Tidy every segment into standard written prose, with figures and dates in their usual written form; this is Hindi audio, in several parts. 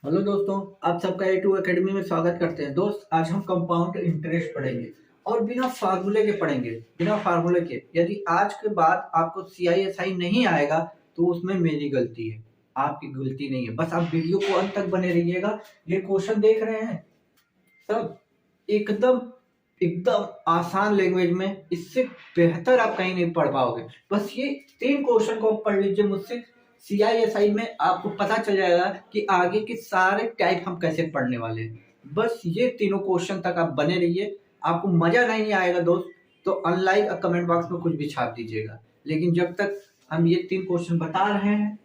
हेलो दोस्तों, आप सबका A2 एकेडमी में स्वागत करते हैं। दोस्त, आज हम कंपाउंड इंटरेस्ट पढ़ेंगे और बिना फार्मूले के पढ़ेंगे। बिना फार्मूले के यदि आज के बाद आपको CISI नहीं आएगा तो उसमें मेरी गलती है, आपकी गलती नहीं है। बस आप वीडियो को अंत तक बने रहिएगा। ये क्वेश्चन देख रहे हैं सब एकदम एकदम आसान लैंग्वेज में, इससे बेहतर आप कहीं नहीं पढ़ पाओगे। बस ये 3 क्वेश्चन को पढ़ लीजिए मुझसे। CISI में आपको पता चल जाएगा कि आगे के सारे टाइप हम कैसे पढ़ने वाले हैं। बस ये तीनों क्वेश्चन तक आप बने रहिए। आपको मजा नहीं आएगा दोस्त तो अनलाइक कमेंट बॉक्स में कुछ भी छाप दीजिएगा, लेकिन जब तक हम ये 3 क्वेश्चन बता रहे हैं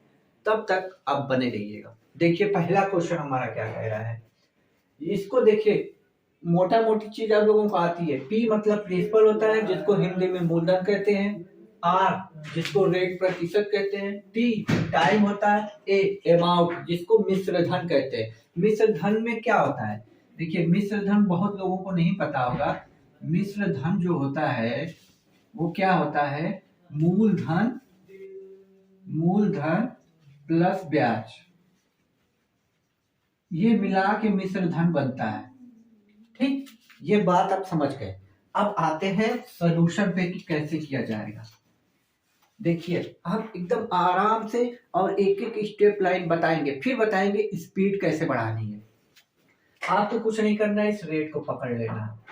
तब तक आप बने रहिएगा। देखिए पहला क्वेश्चन हमारा क्या कह रहा है, इसको देखिए। मोटा मोटी चीज आप लोगों को आती है। P मतलब प्रिंसिपल होता है, जिसको हिंदी में मूलधन कहते हैं। R जिसको रेट प्रतिशत कहते हैं। T टाइम होता है। A अमाउंट जिसको मिश्र धन कहते हैं। मिश्र धन में क्या होता है, देखिए मिश्र धन बहुत लोगों को नहीं पता होगा। मिश्र धन जो होता है वो क्या होता है, मूलधन प्लस ब्याज, ये मिला के मिश्र धन बनता है। ठीक, ये बात आप समझ गए। अब आते हैं सॉल्यूशन पे कि कैसे किया जाएगा। देखिए हम एकदम आराम से और एक एक स्टेप लाइन बताएंगे, फिर बताएंगे स्पीड कैसे बढ़ानी है। आपको कुछ नहीं करना है, इस रेट को पकड़ लेना।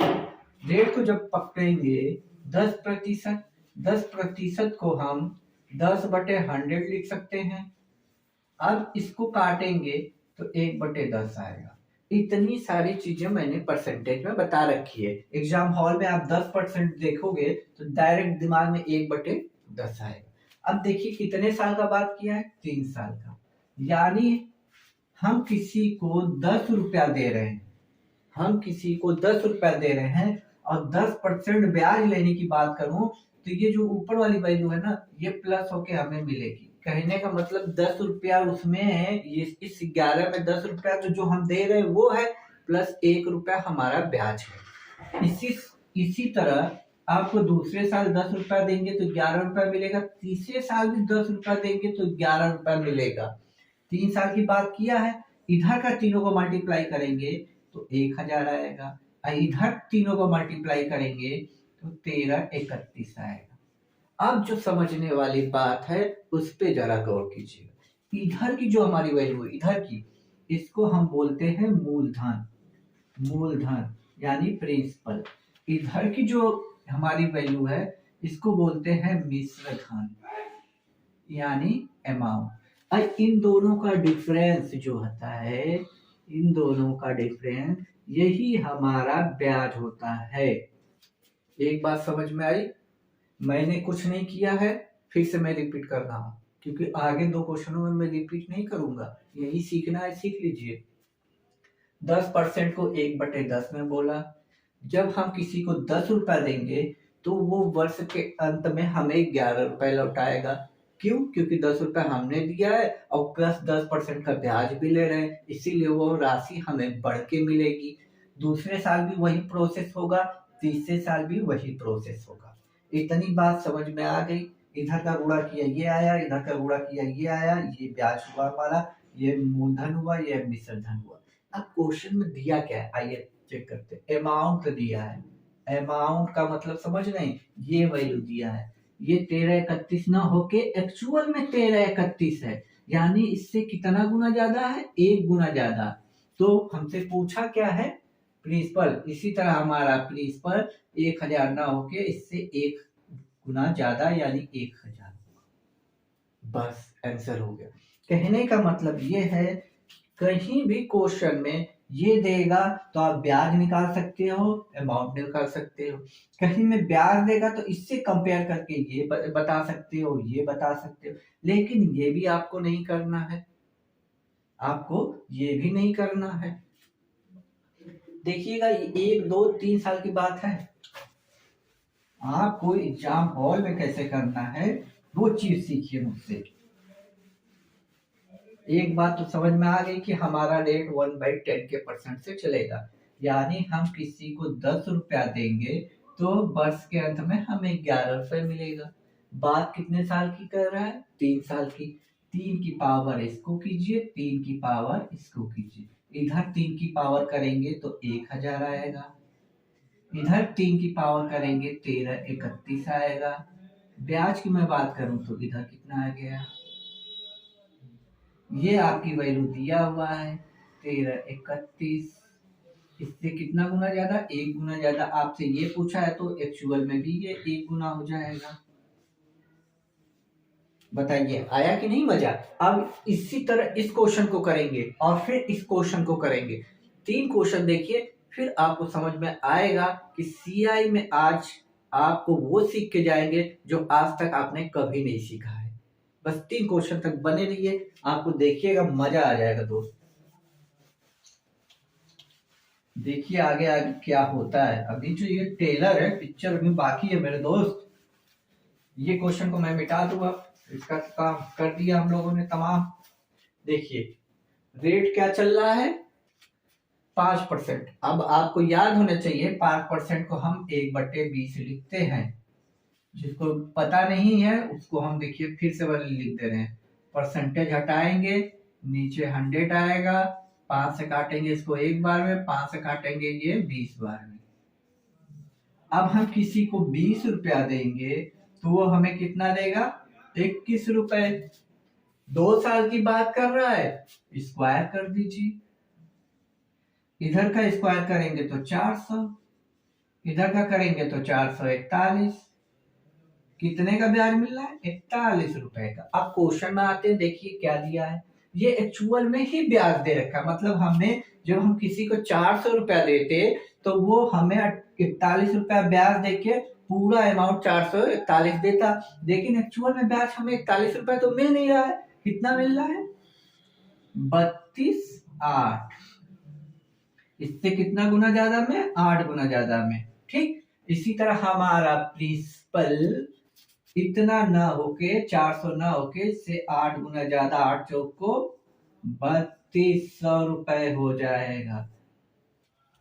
रेट को जब पकड़ेंगे 10%, 10% को हम 10/100 लिख सकते हैं। अब इसको काटेंगे तो 1/10 आएगा। इतनी सारी चीजें मैंने परसेंटेज में बता रखी है। एग्जाम हॉल में आप 10% देखोगे तो डायरेक्ट दिमाग में 1/10 आएगा। अब देखिए कितने साल का बात किया है, 3 साल का। यानी हम किसी को 10 रुपया दे रहे हैं, हम किसी को 10 रुपया दे रहे हैं और 10% ब्याज लेने की बात करूं तो ये जो ऊपर वाली वैल्यू है ना, ये प्लस होके हमें मिलेगी। कहने का मतलब 10 रुपया उसमें है, ये इस 11 में 10 रुपया तो जो हम दे रहे हैं वो है, प्लस 1 रुपया हमारा ब्याज है। इसी तरह आपको दूसरे साल 10 रुपया देंगे तो 11 रुपया मिलेगा, तीसरे साल भी 10 रुपया देंगे तो 11 रुपया मिलेगा। 3 साल की बात किया है। इधर का तीनों को मल्टीप्लाई करेंगे तो 1000 आएगा, और इधर तीनों को मल्टीप्लाई करेंगे तो 1331 आएगा। अब जो समझने वाली बात है उस पे जरा गौर कीजिएगा। इधर की जो हमारी वैल्यू है, इधर की, इसको हम बोलते हैं मूलधन, मूलधन यानी प्रिंसिपल। इधर की जो हमारी वैल्यू है इसको बोलते हैं मिश्र धन यानी अमाउंट। और इन दोनों का डिफरेंस जो होता है, इन दोनों का डिफरेंस यही हमारा ब्याज होता है। एक बात समझ में आई? मैंने कुछ नहीं किया है, फिर से मैं रिपीट कर रहा हूँ क्योंकि आगे 2 क्वेश्चनों में मैं रिपीट नहीं करूंगा। यही सीखना है, सीख लीजिए। 10% को 1/10 में बोला। जब हम किसी को 10 रुपया देंगे तो वो वर्ष के अंत में हमें 11 रुपए लौटाएगा। क्यों? क्योंकि 10 रुपया हमने दिया है और प्लस 10% का ब्याज भी ले रहे हैं, इसीलिए वो राशि हमें बढ़ के मिलेगी। दूसरे साल भी वही प्रोसेस होगा, तीसरे साल भी वही प्रोसेस होगा। इतनी बात समझ में आ गई। इधर का गुणा किया ये आया, इधर का गुणा किया ये आया, ये ब्याज हुआ हमारा, ये मूलधन हुआ, ये मिश्र धन हुआ। अब क्वेश्चन में दिया क्या है, आइए चेक करते हैं। अमाउंट दिया है। अमाउंट का मतलब समझ नहीं, ये वैल्यू दिया है। ये 1331 ना होके एक्चुअल में 1331 है, यानी इससे कितना गुना ज्यादा है, 1 गुना ज्यादा। तो हमसे पूछा क्या है, प्रिंसिपल। इसी तरह हमारा प्रिंसिपल 1000 ना होके इससे 1 गुना ज्यादा यानी 1000। बस आंसर हो गया। कहने का मतलब ये है, कहीं भी क्वेश्चन में ये देगा तो आप ब्याज निकाल सकते हो, अमाउंट निकाल सकते हो। कहीं में ब्याज देगा तो इससे कंपेयर करके ये बता सकते हो, ये बता सकते हो, लेकिन ये भी आपको नहीं करना है, आपको ये भी नहीं करना है। देखिएगा, 1 2 3 साल की बात है। आपको एग्जाम हॉल में कैसे करना है वो चीज सीखिए मुझसे। एक बात तो समझ में आ गई कि हमारा रेट 1/10 के परसेंट से चलेगा, यानी हम किसी को 10 रुपया देंगे तो वर्ष के अंत में हमें 11 रुपए मिलेगा। बात कितने साल की कर रहा है, 3 साल की। 3 की पावर इसको कीजिए, 3 की पावर इसको कीजिए। इधर 3 की पावर करेंगे तो 1000 आएगा, इधर 3 की पावर करेंगे 1331 आएगा। ब्याज की मैं बात करूं तो इधर कितना आ गया, ये आपकी वैल्यू दिया हुआ है 1331। इससे कितना गुना ज्यादा, 1 गुना ज्यादा आपसे ये पूछा है तो एक्चुअल में भी ये 1 गुना हो जाएगा। बताइए आया कि नहीं मजा। अब इसी तरह इस क्वेश्चन को करेंगे और फिर इस क्वेश्चन को करेंगे। 3 क्वेश्चन देखिए, फिर आपको समझ में आएगा कि सीआई में आज आपको वो सीख के जाएंगे जो आज तक आपने कभी नहीं सीखा है। बस 3 क्वेश्चन तक बने रहिए, आपको देखिएगा मजा आ जाएगा दोस्त। देखिए आगे आगे क्या होता है। अभी जो ये टेलर है, पिक्चर अभी बाकी है मेरे दोस्त। ये क्वेश्चन को मैं मिटा दूंगा, इसका काम कर दिया हम लोगों ने तमाम। देखिए रेट क्या चल रहा है, 5%। अब आपको याद होना चाहिए 5% को हम 1/20 लिखते हैं। जिसको पता नहीं है उसको हम देखिए फिर से वाले लिख दे रहे हैं। परसेंटेज हटाएंगे, नीचे 100 आएगा, 5 से काटेंगे इसको एक बार में, 5 से काटेंगे ये 20 बार में। अब हम किसी को 20 रुपया देंगे तो वो हमें कितना देगा, 21 रुपए। 2 साल की बात कर रहा है, स्क्वायर कर दीजिए। इधर का स्क्वायर करेंगे तो 400, इधर का करेंगे तो 441। कितने का ब्याज मिल रहा है, 41 रुपए का। अब क्वेश्चन में आते हैं, देखिए क्या दिया है, ये एक्चुअल में ही ब्याज दे रखा है। मतलब हमने जब हम किसी को 400 रुपया देते तो वो हमें 41 रुपया ब्याज देके पूरा अमाउंट 441 देता, लेकिन एक्चुअल में ब्याज हमें 41 रुपया तो मिल नहीं रहा है। कितना मिल रहा है, 32.8। इससे कितना गुना ज्यादा में, 8 गुना ज्यादा में। ठीक, इसी तरह हमारा प्रिंसिपल इतना ना होके 400 ना होके इससे 8 गुना ज्यादा, 8 चौक को 3200 रुपए हो जाएगा।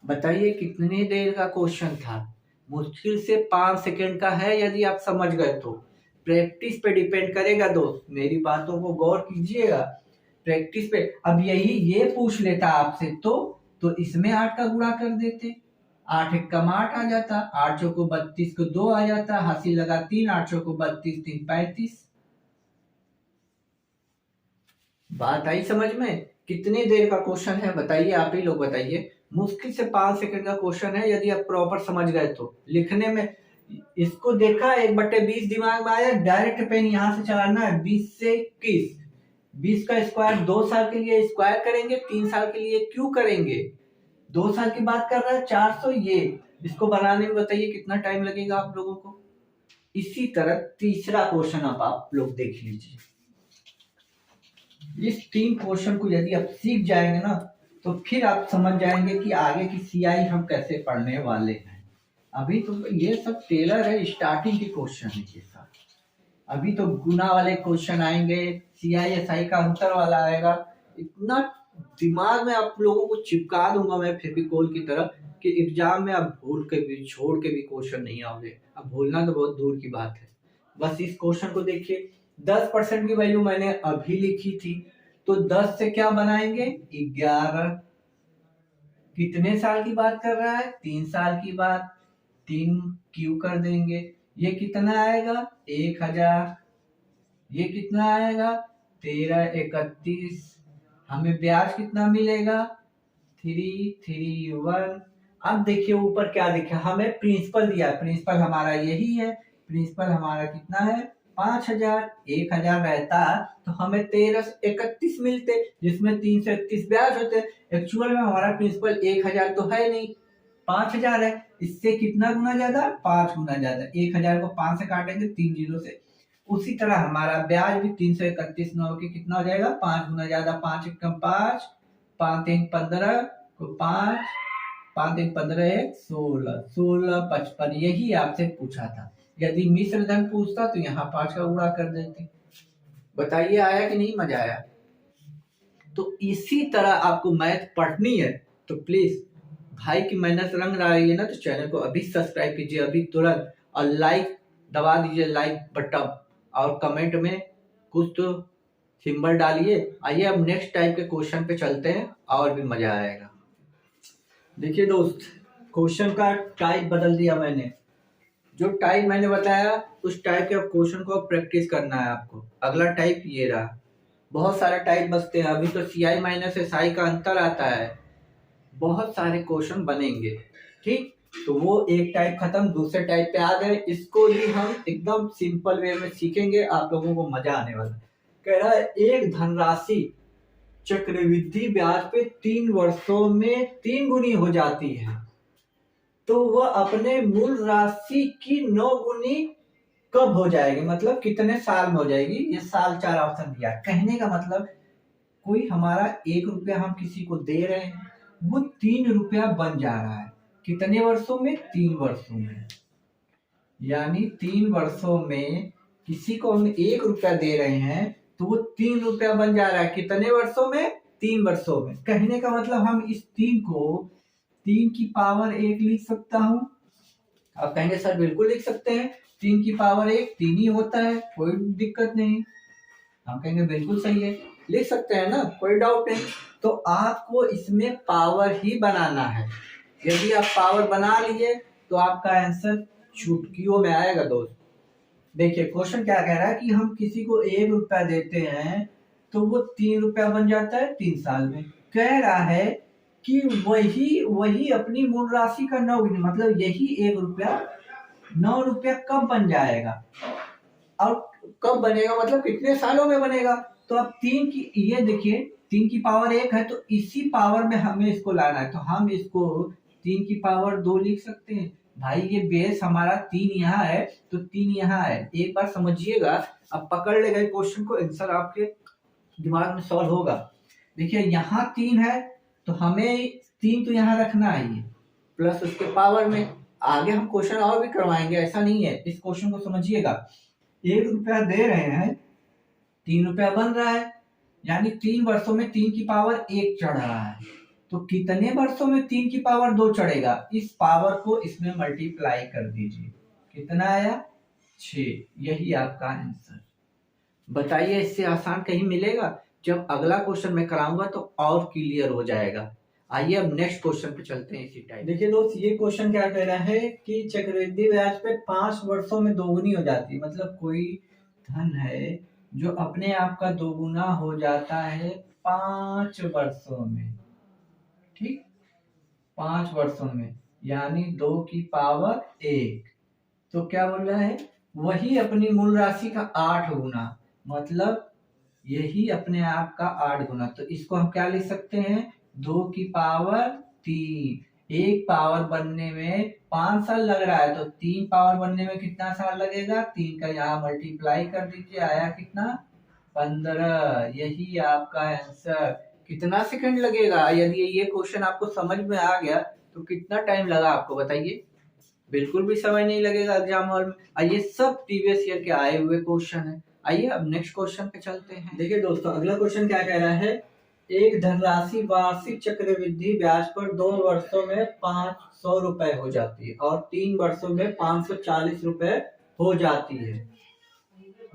बताइए कितनी देर का क्वेश्चन था, मुश्किल से 5 सेकंड का है। यदि आप समझ गए तो प्रैक्टिस पे डिपेंड करेगा दोस्त, मेरी बातों को गौर कीजिएगा। प्रैक्टिस पे, अब यही ये पूछ लेता आपसे तो इसमें 8 का गुणा कर देते, 8 एक कम 8 आ जाता, 8 चौको 32 को 2 आ जाता, हासिल लगा 3, 8 चौको 32, 3 35। बात आई समझ में। कितने देर का क्वेश्चन है बताइए, आप ही लोग बताइए। मुश्किल से 5 सेकंड का क्वेश्चन है, यदि आप प्रॉपर समझ गए तो। लिखने में इसको देखा 1/20 दिमाग में आया, डायरेक्ट पेन यहां से चलाना है। 20 से 21, 20 का स्क्वायर 2 साल के लिए स्क्वायर करेंगे, 3 साल के लिए क्यों करेंगे, 2 साल की बात कर रहा है 400। ये इसको बनाने में बताइए कितना टाइम लगेगा आप लोगों को। इसी तरह तीसरा क्वेश्चन अब आप लोग देख लीजिए। इस 3 क्वेश्चन को यदि आप सीख जाएंगे ना तो फिर आप समझ जाएंगे कि आगे की सीआई हम कैसे पढ़ने वाले हैं। अभी तो ये सब टेलर है, स्टार्टिंग के क्वेश्चन है ये सब। अभी तो गुना वाले क्वेश्चन आएंगे, सीआईएसआई का अंतर वाला आएगा। इतना दिमाग में आप लोगों को चिपका दूंगा मैं फेविकोल की तरह कि एग्जाम में आप भूल के भी छोड़ के भी क्वेश्चन नहीं आओगे। अब भूलना तो बहुत दूर की बात है। बस इस क्वेश्चन को देखिए, 10% की वैल्यू मैंने अभी लिखी थी, तो 10 से क्या बनाएंगे, 11। कितने साल की बात कर रहा है, 3 साल की बात, 3 क्यू कर देंगे। ये कितना आएगा, 1000। ये कितना आएगा, 1331। हमें ब्याज कितना मिलेगा, 331। अब देखिए ऊपर क्या दिखा, हमें प्रिंसिपल दिया, प्रिंसिपल हमारा यही है। प्रिंसिपल हमारा कितना है, 5000। 1000 रहता तो हमें 1331 मिलते, जिसमें 331 ब्याज होते। एक्चुअल में हमारा प्रिंसिपल 1000 तो है नहीं, 5000 है। इससे कितना गुना ज्यादा, 5 गुना ज्यादा। 1000 को 5 से काटेंगे 3 जीरो से। उसी तरह हमारा ब्याज भी 331 न होकर कितना हो जाएगा, 5 गुना ज्यादा। 5 एक कम 5, 5 3 15 को 5, 5 3 15 1 16, 16 55। यही आपसे पूछा था। यदि मिश्र धन पूछता तो यहाँ 5 का गुणा कर देते। बताइए आया कि नहीं मजा आया। तो इसी तरह आपको मैथ पढ़नी है तो प्लीज भाई की मेहनत रंग रही है ना, तो चैनल को अभी सब्सक्राइब कीजिए, अभी तुरंत। और लाइक दबा दीजिए, लाइक बटन, और कमेंट में कुछ तो सिंबल डालिए। आइए अब नेक्स्ट टाइप के क्वेश्चन पे चलते हैं और भी मजा आएगा। देखिए दोस्त, क्वेश्चन का टाइप बदल दिया मैंने। जो टाइप मैंने बताया उस टाइप के क्वेश्चन को प्रैक्टिस करना है आपको। अगला टाइप ये रहा। बहुत सारे टाइप बचते हैं, अभी तो CI माइनस SI का अंतर आता है, बहुत सारे क्वेश्चन बनेंगे। ठीक, तो वो एक टाइप खत्म, दूसरे टाइप पे आ गए। इसको भी हम एकदम सिंपल वे में सीखेंगे, आप लोगों को मजा आने वाला। कह रहा है एक धनराशि चक्रवृद्धि ब्याज पे 3 वर्षों में 3 गुनी हो जाती है, तो वह अपने मूल राशि की 9 गुनी कब हो जाएगी, मतलब कितने साल में हो जाएगी। ये साल 4 ऑप्शन दिया। कहने का मतलब कोई हमारा 1 रुपया हम किसी को दे रहे हैं, वो 3 रुपया बन जा रहा है। कितने वर्षों में? 3 वर्षों में। यानी 3 वर्षों में किसी को हम 1 रुपया दे रहे हैं तो वो 3 रुपया बन जा रहा है। कितने वर्षों में? 3 वर्षों में। कहने का मतलब हम इस 3 को 3 की पावर 1 लिख सकता हूं। आप कहेंगे सर बिल्कुल लिख सकते हैं, 3 की पावर 1 3 ही होता है, कोई दिक्कत नहीं। हम कहेंगे बिल्कुल सही है, लिख सकते हैं ना, कोई डाउट नहीं। तो आपको इसमें पावर ही बनाना है। यदि आप पावर बना लिए तो आपका आंसर चुटकियों में आएगा दोस्त। देखिए क्वेश्चन क्या कह रहा है कि हम किसी को 1 रुपया देते हैं तो वो 3 रुपया बन जाता है 3 साल में। कह रहा है कि वही अपनी मूल राशि का 9 गुनी, मतलब यही 1 रुपया 9 रुपया कब बन जाएगा, और कब बनेगा मतलब कितने सालों में बनेगा। तो अब 3 की, ये देखिए 3 की पावर 1 है, तो इसी पावर में हमें इसको लाना है, तो हम इसको 3 की पावर 2 लिख सकते हैं। भाई ये बेस हमारा 3 यहाँ है तो 3 यहाँ है। एक बार समझिएगा, अब पकड़ ले गए क्वेश्चन को, आंसर आपके दिमाग में सॉल्व होगा। देखिए यहाँ 3 है तो हमें 3 तो यहाँ रखना है, ये प्लस उसके पावर में। आगे हम क्वेश्चन और भी करवाएंगे, ऐसा नहीं है। इस क्वेश्चन को समझिएगा, 1 रुपया दे रहे हैं, 3 रुपया बन रहा है, यानी 3 वर्षों में 3 की पावर 1 चढ़ रहा है। तो कितने वर्षों में 3 की पावर 2 चढ़ेगा, इस पावर को इसमें मल्टीप्लाई कर दीजिए। कितना आया? 6। यही आपका आंसर। बताइए इससे आसान कहीं मिलेगा? जब अगला क्वेश्चन मैं कराऊंगा तो और क्लियर हो जाएगा। आइए अब नेक्स्ट क्वेश्चन पे चलते हैं इसी टाइप। देखिए दोस्त, ये क्वेश्चन क्या कह रहा है कि चक्रवृद्धि ब्याज पे 5 वर्षों में 2 गुनी हो जाती है। मतलब कोई धन है जो अपने आप का 2 गुना हो जाता है 5 वर्षों में। ठीक, 5 वर्षों में, यानी 2 की पावर 1। तो क्या बोल रहा है, वही अपनी मूल राशि का 8 गुना, मतलब यही अपने आप का 8 गुना। तो इसको हम क्या लिख सकते हैं, 2 की पावर 3। एक पावर बनने में 5 साल लग रहा है, तो 3 पावर बनने में कितना साल लगेगा, 3 का यहाँ मल्टीप्लाई कर दीजिए, आया कितना, 15। यही आपका आंसर। कितना सेकंड लगेगा? यदि ये क्वेश्चन आपको समझ में आ गया तो कितना टाइम लगा आपको बताइए? बिल्कुल भी समय नहीं लगेगा एग्जाम हॉल में। ये सब प्रीवियस ईयर के आए हुए क्वेश्चन है। आइए अब नेक्स्ट क्वेश्चन पे चलते हैं। देखिए दोस्तों, अगला क्वेश्चन क्या कह रहा है, एक धनराशि वार्षिक चक्रवृद्धि ब्याज पर 2 वर्षों में 500 रुपए हो जाती है और 3 वर्षों में 540 रुपए हो जाती है।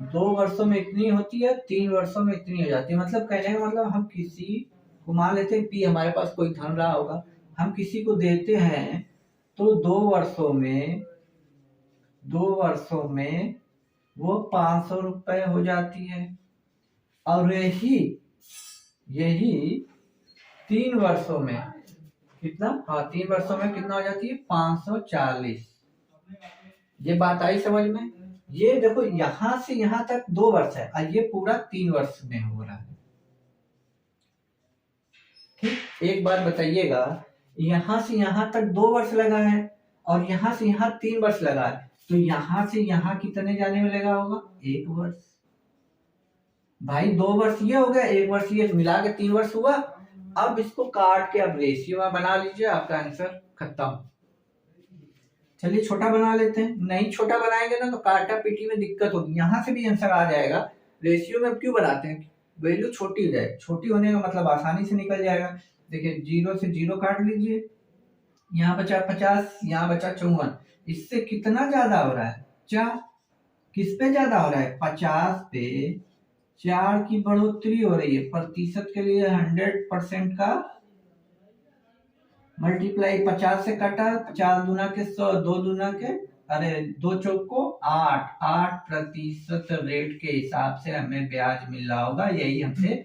2 वर्षों में इतनी होती है, 3 वर्षों में इतनी हो जाती है। मतलब कहने का मतलब हम किसी को, मान लेते हैं पी हमारे पास कोई धन रहा होगा, हम किसी को देते हैं तो 2 वर्षों में वो 500 रुपए हो जाती है, और यही 3 वर्षों में कितना, हाँ 3 वर्षों में कितना हो जाती है, 540। ये बात आई समझ में? ये देखो यहां से यहां तक 2 वर्ष है और ये पूरा 3 वर्ष में हो रहा है। ठीक, एक बात बताइएगा, यहां से यहां तक 2 वर्ष लगा है और यहां से यहां 3 वर्ष लगा है, तो यहां से यहां कितने जाने में लगा होगा, 1 वर्ष। भाई 2 वर्ष ये हो गया, 1 वर्ष ये, मिला के 3 वर्ष हुआ। अब इसको काट के अब रेशियो में बना लीजिए, आपका आंसर खत्म। चलिए छोटा बना लेते हैं। नहीं छोटा बनाएंगे ना तो काटा पीटी में दिक्कत होगी, यहाँ से भी आंसर आ जाएगा। रेशियो में क्यों बनाते हैं, वैल्यू छोटी हो जाए, छोटी होने का मतलब आसानी से निकल जाएगा। देखिए 0 से 0 काट लीजिए, यहाँ बचा 50, यहाँ बचा 54। इससे कितना ज्यादा हो रहा है, 4। किस पे ज्यादा हो रहा है, 50 पे 4 की बढ़ोतरी हो रही है, प्रतिशत के लिए 100% का मल्टीप्लाई 50 से कटा, 50 दूना के 100, 2 दूना के, अरे 2 चौक को 8% रेट के हिसाब से हमें ब्याज मिल रहा होगा। यही हमसे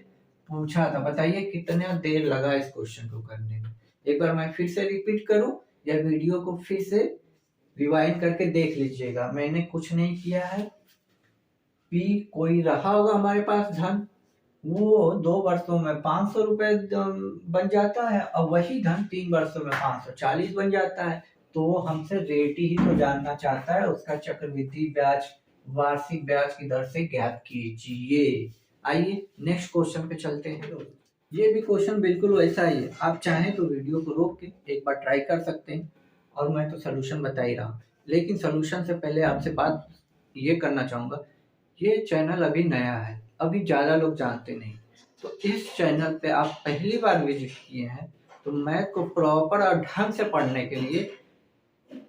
पूछा था। बताइए कितना देर लगा इस क्वेश्चन को करने में। एक बार मैं फिर से रिपीट करूं या वीडियो को फिर से रिवाइंड करके देख लीजिएगा। मैंने कुछ नहीं किया है। पी कोई रहा होगा हमारे पास धन, वो 2 वर्षों में 500 रुपए बन जाता है और वही धन 3 वर्षों में 540 बन जाता है। तो वो हमसे रेट ही तो जानना चाहता है, उसका चक्रवृद्धि ब्याज वार्षिक ब्याज की दर से ज्ञात कीजिए। आइए नेक्स्ट क्वेश्चन पे चलते हैं। ये भी क्वेश्चन बिल्कुल वैसा ही है। आप चाहें तो वीडियो को रोक के एक बार ट्राई कर सकते हैं, और मैं तो सोल्यूशन बता ही रहा हूँ। लेकिन सोल्यूशन से पहले आपसे बात ये करना चाहूंगा, ये चैनल अभी नया है, अभी ज़्यादा लोग जानते नहीं। तो इस चैनल पे आप पहली बार विजिट किए हैं तो मैथ को प्रॉपर और ढंग से पढ़ने के लिए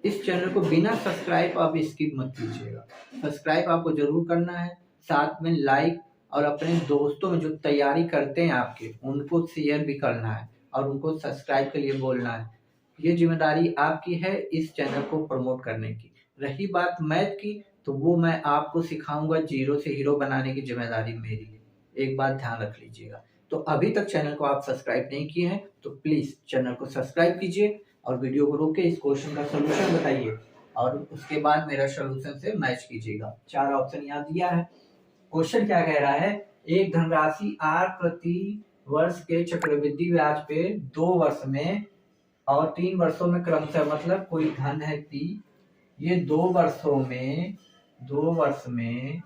इस चैनल को बिना सब्सक्राइब आप स्किप मत कीजिएगा। सब्सक्राइब आपको जरूर करना है, साथ में लाइक और अपने दोस्तों में जो तैयारी करते हैं आपके, उनको शेयर भी करना है और उनको सब्सक्राइब के लिए बोलना है। ये जिम्मेदारी आपकी है इस चैनल को प्रमोट करने की। रही बात मैथ की, तो वो मैं आपको सिखाऊंगा, जीरो से हीरो बनाने की जिम्मेदारी मेरी है। एक बात ध्यान रख लीजिएगा। तो अभी तक चैनल को आप सब्सक्राइब नहीं किए हैं तो प्लीज चैनल को सब्सक्राइब कीजिए और वीडियो को रोक के इस क्वेश्चन का सोल्यूशन बताइए और उसके बाद मेरा सोल्यूशन से मैच कीजिएगा। 4 ऑप्शन यहाँ दिया है। क्वेश्चन क्या कह रहा है, एक धनराशि आर प्रति वर्ष के चक्रवृद्धि ब्याज पे 2 वर्ष में और 3 वर्षों में क्रमशः, मतलब कोई धन है पी, ये 2 वर्ष में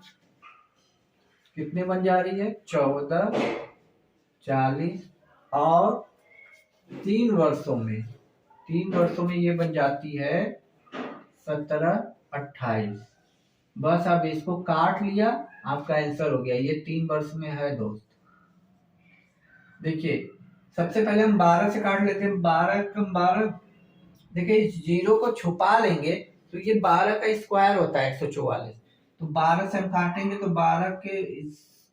कितने बन जा रही है, 14, 40 और 3 वर्षों में ये बन जाती है 17, 28। बस अब इसको काट लिया, आपका आंसर हो गया। ये 3 वर्ष में है दोस्त। देखिए सबसे पहले हम 12 से काट लेते हैं। 12 कम 12, देखिए इस जीरो को छुपा लेंगे तो ये 12 का स्क्वायर होता है 144। तो 12 से हम काटेंगे तो 12 के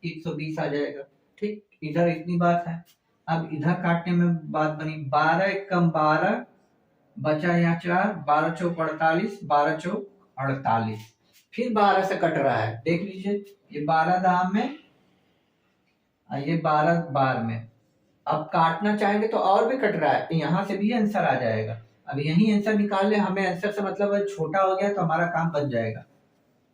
120 आ जाएगा। ठीक, इधर इतनी बात है। अब इधर काटने में बात बनी, 12 कम 12 बचा यहाँ 4, 12 चौक 48, 12 चौक 48। फिर 12 से कट रहा है, देख लीजिए ये 12 दाम में और ये 12 बार में। अब काटना चाहेंगे तो और भी कट रहा है, तो यहाँ से भी आंसर आ जाएगा। अब यही आंसर निकाल ले, हमें आंसर से मतलब छोटा हो गया तो हमारा काम बन जाएगा।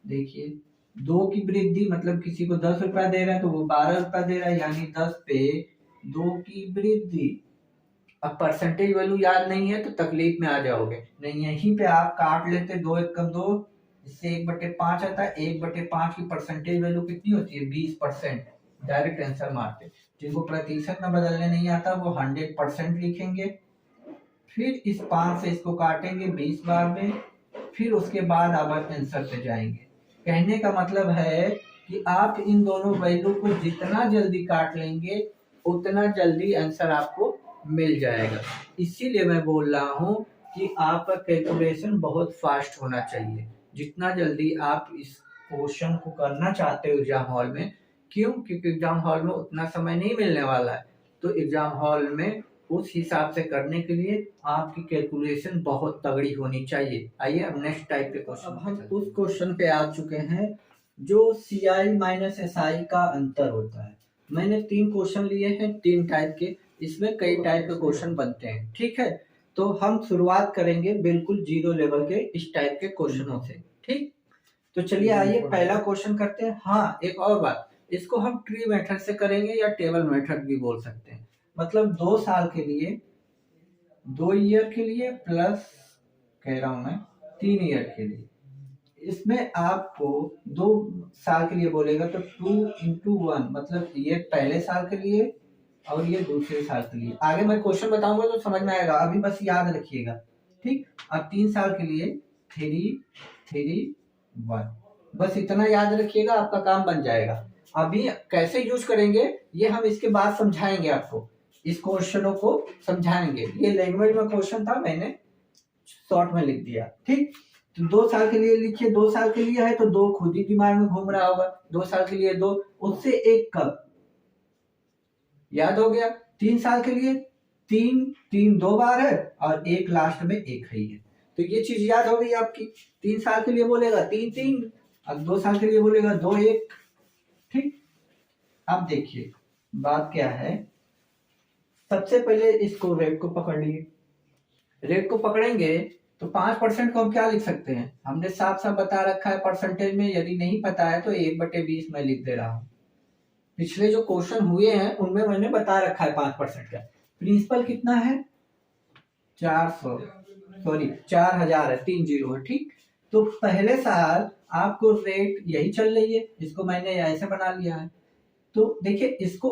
देखिए 2 की वृद्धि, मतलब किसी को 10 रुपया दे रहा है तो वो 12 रुपया दे रहा है, यानी 10 पे 2 की वृद्धि। अब परसेंटेज वैल्यू याद नहीं है तो तकलीफ में आ जाओगे, नहीं यहीं पे आप काट लेते, 2 1 कम 2, इससे 1/5 आता है। 1/5 की परसेंटेज वैल्यू कितनी होती है, 20%। डायरेक्ट आंसर मारते। जिनको प्रतिशत में बदलने नहीं आता वो 100% लिखेंगे। फिर इस 5 से इसको काटेंगे 20 बार में, फिर उसके बाद आप आंसर पे जाएंगे। कहने का मतलब है कि आप इन दोनों वैल्यू को जितना जल्दी काट लेंगे उतना जल्दी आंसर आपको मिल जाएगा। इसीलिए मैं बोल रहा हूँ कि आपका कैलकुलेशन बहुत फास्ट होना चाहिए। जितना जल्दी आप इस क्वेश्चन को करना चाहते हो एग्जाम हॉल में, क्यों, क्योंकि एग्जाम हॉल में उतना समय नहीं मिलने वाला है। तो एग्जाम हॉल में उस हिसाब से करने के लिए आपकी कैलकुलेशन बहुत तगड़ी होनी चाहिए। आइए अब नेक्स्ट टाइप के क्वेश्चन। अब हम उस क्वेश्चन पे आ चुके हैं जो CI माइनस SI का अंतर होता है। मैंने 3 क्वेश्चन लिए हैं, 3 टाइप के, इसमें कई टाइप के क्वेश्चन बनते हैं। ठीक है, तो हम शुरुआत करेंगे बिल्कुल जीरो लेवल के इस टाइप के क्वेश्चनों से। ठीक, तो चलिए आइए पहला क्वेश्चन करते हैं। हाँ, एक और बात, इसको हम ट्री मेथड से करेंगे या टेबल मेथड भी बोल सकते हैं। मतलब 2 साल के लिए, 2 ईयर के लिए प्लस कह रहा हूं मैं 3 ईयर के लिए। इसमें आपको 2 साल के लिए बोलेगा तो 2 into 1, मतलब ये पहले साल के लिए और ये दूसरे साल के लिए। आगे मैं क्वेश्चन बताऊंगा तो समझ में आएगा, अभी बस याद रखिएगा। ठीक, अब 3 साल के लिए 3 3 1, बस इतना याद रखिएगा, आपका काम बन जाएगा। अभी कैसे यूज करेंगे ये हम इसके बाद समझाएंगे आपको, इस क्वेश्चनों को समझाएंगे। ये लैंग्वेज में क्वेश्चन था, मैंने शॉर्ट में लिख दिया। ठीक, तो 2 साल के लिए लिखिए, 2 साल के लिए है तो 2 खुद ही दिमाग में घूम रहा होगा, 2 साल के लिए 2, उससे एक कब याद हो गया। 3 साल के लिए 3, 3 2 बार है और एक लास्ट में एक है, तो ये चीज याद हो गई आपकी। 3 साल के लिए बोलेगा 3 3, अब 2 साल के लिए बोलेगा 2 1। ठीक, अब देखिए बात क्या है, सबसे पहले इसको रेट को पकड़ लिए। रेट को पकड़ेंगे तो 5% को हम क्या लिख सकते हैं, हमने साफ साफ बता रखा है परसेंटेज में, यदि नहीं पता है तो 1/20 में लिख दे रहा हूं। पिछले जो क्वेश्चन हुए हैं उनमें मैंने बता रखा है 5% का। प्रिंसिपल कितना है 400, सॉरी 4000 है, 3 0 है। ठीक, तो पहले साल आपको रेट यही चल रही है, इसको मैंने ऐसे बना लिया है। तो देखिए इसको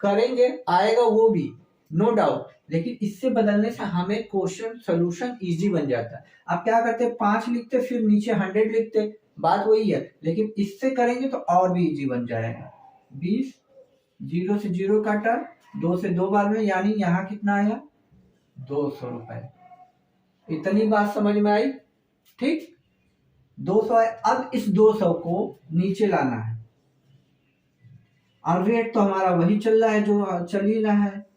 करेंगे आएगा वो भी नो डाउट, लेकिन इससे बदलने से हमें क्वेश्चन सोल्यूशन इजी बन जाता है। आप क्या करते 5 लिखते फिर नीचे 100 लिखते, बात वही है, लेकिन इससे करेंगे तो और भी इजी बन जाएगा। 20, 0 से 0 काटा, 2 से 2 बार में, यानी यहाँ कितना आया 200 रुपए। इतनी बात समझ में आई। ठीक, 200 है, अब इस 200 को नीचे लाना है और रेट तो हमारा वही चल रहा है जो चल ही रहा है।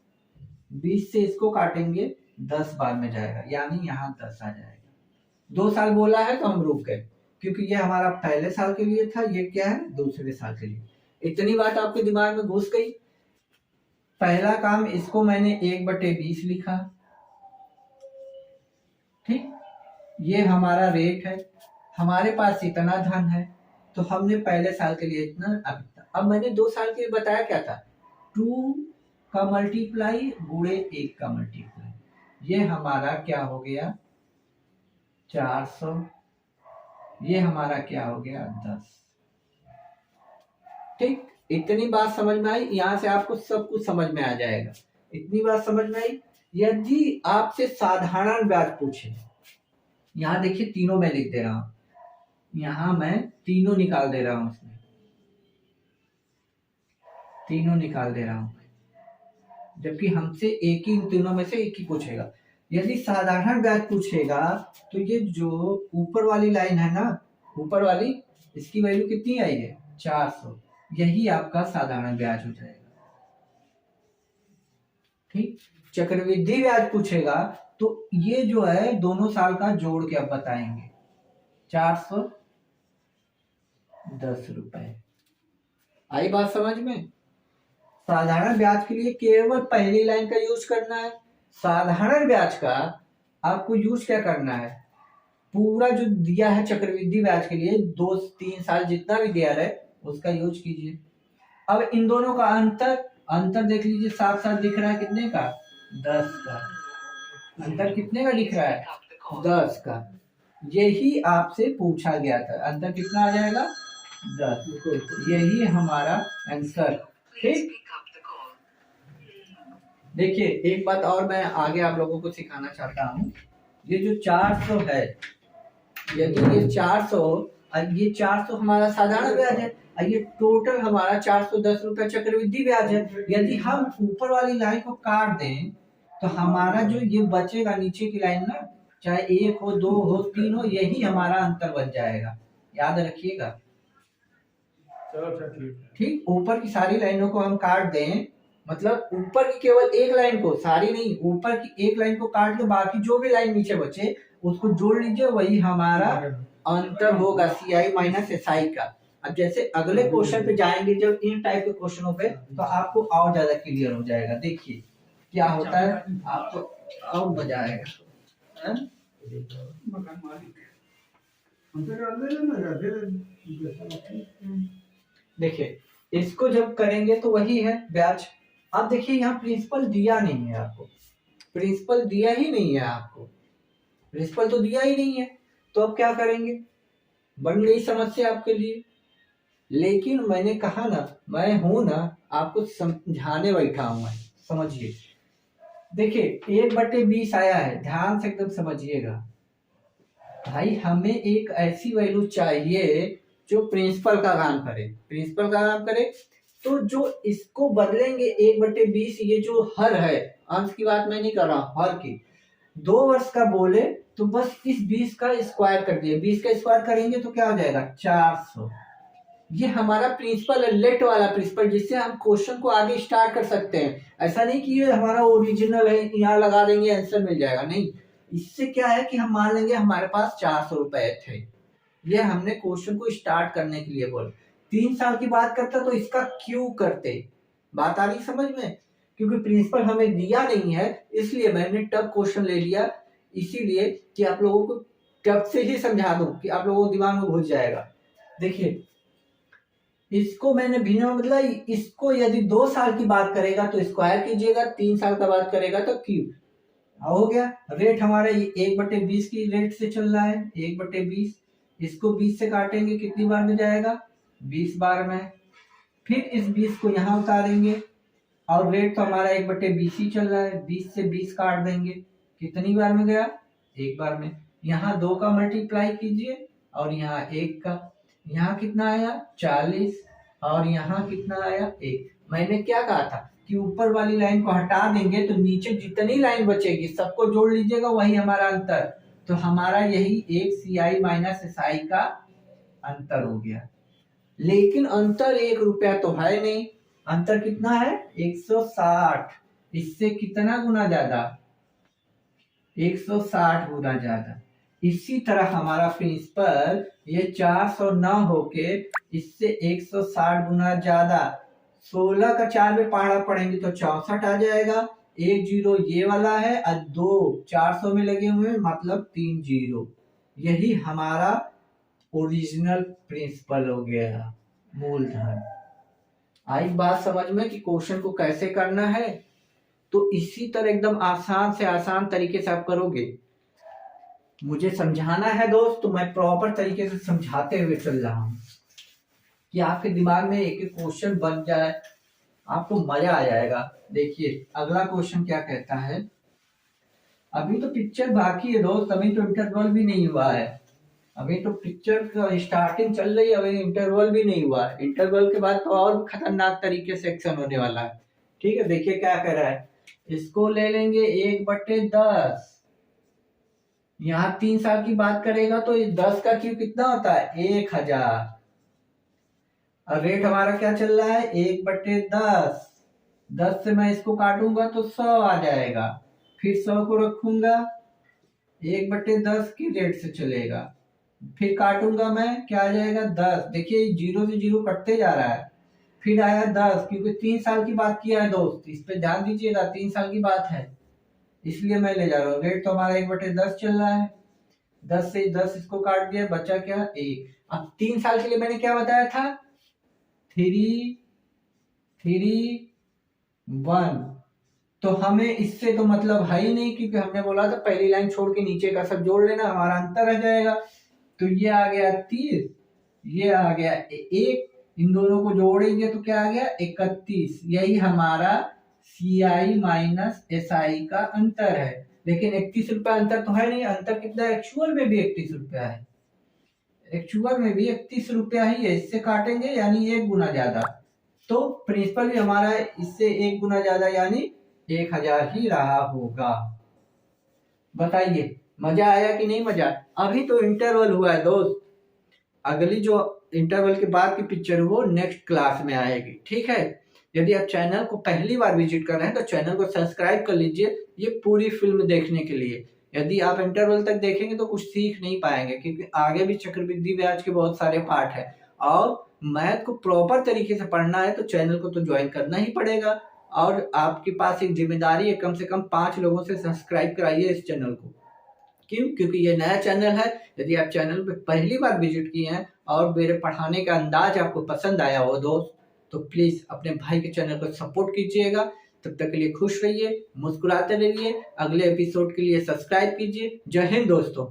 20 से इसको काटेंगे 10 बार में जाएगा, यानी यहाँ 10 आ जाएगा। 2 साल बोला है तो हम रुक गए, क्योंकि ये हमारा पहले साल के लिए था, ये क्या है दूसरे साल के लिए। इतनी बात आपके दिमाग में घुस गई। पहला काम इसको मैंने 1/20 लिखा। ठीक, ये हमारा रेट है, हमारे पास इतना धन है, तो हमने पहले साल के लिए इतना, अब मैंने 2 साल के लिए बताया क्या था, 2 का मल्टीप्लाई गुणे 1 का मल्टीप्लाई, ये हमारा क्या हो गया 400, ये हमारा क्या हो गया 10। ठीक, इतनी बात समझ में आई, यहां से आपको सब कुछ समझ में आ जाएगा। इतनी बात समझ में आई। यदि आपसे साधारण ब्याज पूछे, यहां देखिए तीनों मैं लिख दे रहा हूं, यहां मैं तीनों निकाल दे रहा हूं, उसमें तीनों निकाल दे रहा हूं, जबकि हमसे एक ही, इन तीनों में से एक ही पूछेगा। यदि साधारण ब्याज पूछेगा तो ये जो ऊपर वाली लाइन है ना, ऊपर वाली, इसकी वैल्यू कितनी आई है 400, यही आपका साधारण ब्याज हो जाएगा। ठीक, चक्रवृद्धि ब्याज पूछेगा तो ये जो है दोनों साल का जोड़ के अब बताएंगे, 410 रुपए। आई बात समझ में। साधारण ब्याज के लिए केवल पहली लाइन का यूज करना है। साधारण ब्याज का आपको यूज क्या करना है, पूरा जो दिया है चक्रवृद्धि ब्याज के लिए 2-3 साल जितना भी दिया है उसका यूज कीजिए। अब इन दोनों का अंतर देख लीजिए, साथ साथ दिख रहा है कितने का 10 का। अंतर कितने का दिख रहा है 10 का। यही आपसे पूछा गया था, अंतर कितना आ जाएगा 10, यही हमारा आंसर। ठीक, देखिए एक बात और मैं आगे आप लोगों को सिखाना चाहता हूँ, ये जो 400 है, यदि ये 400, ये 400 हमारा साधारण ब्याज है, ये टोटल हमारा 410 रुपया चक्रवृद्धि ब्याज है। यदि हम ऊपर वाली लाइन को काट दें तो हमारा जो ये बचेगा नीचे की लाइन ना, चाहे 1 हो 2 हो 3 हो, यही हमारा अंतर बच जाएगा, याद रखिएगा। ठीक, ऊपर की सारी लाइनों को हम काट दें, मतलब ऊपर की केवल एक लाइन को, सारी नहीं, ऊपर की एक लाइन को काट के बाकी जो भी लाइन नीचे बचे उसको जोड़ लीजिए, वही हमारा अंतर होगा CI माइनस SI का। अब जैसे अगले क्वेश्चन पे जाएंगे जब इन टाइप के क्वेश्चनों पे, तो आपको और ज्यादा क्लियर हो जाएगा। देखिए क्या होता है, आपको और मजा आएगा। देखिए इसको जब करेंगे तो वही है ब्याज। अब देखिए यहाँ प्रिंसिपल दिया नहीं है आपको, प्रिंसिपल दिया ही नहीं है आपको, प्रिंसिपल तो दिया ही नहीं है, तो अब क्या करेंगे, बन गई समस्या आपके लिए। लेकिन मैंने कहा ना, मैं हूं ना आपको समझाने बैठा हूं, मैं समझिए। देखिए 1/20 आया है, ध्यान से एकदम समझिएगा भाई, हमें एक ऐसी वैल्यू चाहिए जो प्रिंसिपल का काम करे, प्रिंसिपल का काम करे। तो जो इसको बदलेंगे 1/20, ये जो हर है, अंश की बात मैं नहीं कर रहा हूं, हर की, 2 वर्ष का बोले तो बस इस 20 का स्क्वायर कर दिए, 20 का स्क्वायर करेंगे तो क्या हो जाएगा 400। ये हमारा प्रिंसिपल है, लेट वाला प्रिंसिपल, जिससे हम क्वेश्चन को आगे स्टार्ट कर सकते हैं। ऐसा नहीं कि ये हमारा ओरिजिनल है, यहाँ लगा देंगे आंसर मिल जाएगा, नहीं। इससे क्या है कि हम मान लेंगे हमारे पास 400 रुपए थे, ये हमने क्वेश्चन को स्टार्ट करने के लिए बोला। 3 साल की बात करता तो इसका क्यों करते, बात आ रही समझ में। क्योंकि प्रिंसिपल हमें दिया नहीं है, इसलिए मैंने टफ क्वेश्चन ले लिया, इसीलिए कि आप लोगों को टफ से ही समझा दूं कि आप लोगों को दिमाग में घुस जाएगा। देखिए इसको मैंने बिना मतलब इसको यदि 2 साल की बात करेगा तो स्क्वायर कीजिएगा, 3 साल का बात करेगा तो क्यूब। हो गया। रेट हमारा 1/20 की रेट से चल रहा है, 1/20। इसको 20 से काटेंगे कितनी बार में जाएगा, 20 बार में। फिर इस 20 को यहाँ उतारेंगे और रेट तो हमारा 1/20 ही चल रहा है, 20 से 20 काट देंगे, कितनी बार में गया, 1 बार में। यहाँ 2 का मल्टीप्लाई कीजिए और यहाँ 1 का, यहाँ कितना आया 40 और यहाँ कितना आया 1। मैंने क्या कहा था कि ऊपर वाली लाइन को हटा देंगे तो नीचे जितनी लाइन बचेगी सबको जोड़ लीजिएगा, वही हमारा अंतर। तो हमारा यही 1 CI माइनस SI का अंतर हो गया। लेकिन अंतर 1 रुपया तो है नहीं, अंतर कितना है 160। इससे कितना गुना ज्यादा, 160 गुना ज्यादा। इसी तरह हमारा प्रिंसिपल ये 400 न होके इससे 160 गुना ज्यादा, 16 का 4 में पहाड़ा पड़ेंगे तो 64 आ जाएगा। 1 जीरो ये वाला है और 2 400 में लगे हुए मतलब 3 जीरो। यही हमारा ओरिजिनल प्रिंसिपल हो गया, मूलधन। आई बात समझ में कि क्वेश्चन को कैसे करना है। तो इसी तरह एकदम आसान से आसान तरीके से आप करोगे। मुझे समझाना है दोस्त तो मैं प्रॉपर तरीके से समझाते हुए चल रहा हूँ कि आपके दिमाग में एक एक क्वेश्चन बन जाए, आपको मजा आ जाएगा। देखिए अगला क्वेश्चन क्या कहता है, अभी तो पिक्चर बाकी है दोस्त, अभी तो इंटरवल भी नहीं हुआ है, अभी तो पिक्चर का स्टार्टिंग चल रही है, अभी इंटरवल भी नहीं हुआ है। इंटरवल के बाद तो और खतरनाक तरीके से एक्शन होने वाला है। ठीक है, देखिए क्या कह रहा है, इसको ले लेंगे 1/10। यहाँ 3 साल की बात करेगा तो 10 का क्यूब कितना होता है 1000। और रेट हमारा क्या चल रहा है 1/10। 10 से मैं इसको काटूंगा तो 100 आ जाएगा, फिर 100 को रखूंगा, 1/10 की रेट से चलेगा, फिर काटूंगा मैं, क्या आ जाएगा 10। देखिए 0 से 0 कटते जा रहा है, फिर आया 10, क्योंकि 3 साल की बात किया है दोस्त, इस पे ध्यान दीजिएगा, 3 साल की बात है इसलिए मैं ले जा रहा हूँ। रेट तो हमारा 1/10 चल रहा है, 10 से 10 इसको काट दिया, बचा क्या 1। अब 3 साल के लिए मैंने क्या बताया था 3 3 1। तो हमें इससे तो मतलब है ही नहीं, क्योंकि हमने बोला था पहली लाइन छोड़ के नीचे का सब जोड़ लेना, हमारा अंतर आ जाएगा। तो ये आ गया 30, ये आ गया 1, इन दोनों को जोड़ेंगे तो क्या आ गया 31। यही हमारा CI माइनस SI का अंतर है। लेकिन 31 रुपया अंतर तो है नहीं, अंतर कितना है, एक्चुअल में भी 31 रुपया है, एक्चुअल में भी 31 रुपया ही है। इससे काटेंगे यानी 1 गुना ज्यादा, तो प्रिंसिपल भी हमारा इससे 1 गुना ज्यादा यानी 1000 ही रहा होगा। बताइए मजा आया कि नहीं मजा। अभी तो इंटरवल हुआ है दोस्त, अगली जो इंटरवल के बाद की पिक्चर वो नेक्स्ट क्लास में आएगी। ठीक है, यदि आप चैनल को पहली बार विजिट कर रहे हैं तो चैनल को सब्सक्राइब कर लीजिए ये पूरी फिल्म देखने के लिए। यदि आप इंटरवल तक देखेंगे तो कुछ सीख नहीं पाएंगे, क्योंकि आगे भी चक्रवृद्धि ब्याज के बहुत सारे पार्ट है और मैथ को प्रॉपर तरीके से पढ़ना है तो चैनल को तो ज्वाइन करना ही पड़ेगा। और आपके पास एक जिम्मेदारी है, कम से कम 5 लोगों से सब्सक्राइब कराइए इस चैनल को। क्यों, क्योंकि ये नया चैनल है। यदि आप चैनल पे पहली बार विजिट किए हैं और मेरे पढ़ाने का अंदाज आपको पसंद आया हो दोस्त, तो प्लीज अपने भाई के चैनल को सपोर्ट कीजिएगा। तब तक के लिए खुश रहिए, मुस्कुराते रहिए, अगले एपिसोड के लिए सब्सक्राइब कीजिए। जय हिंद दोस्तों।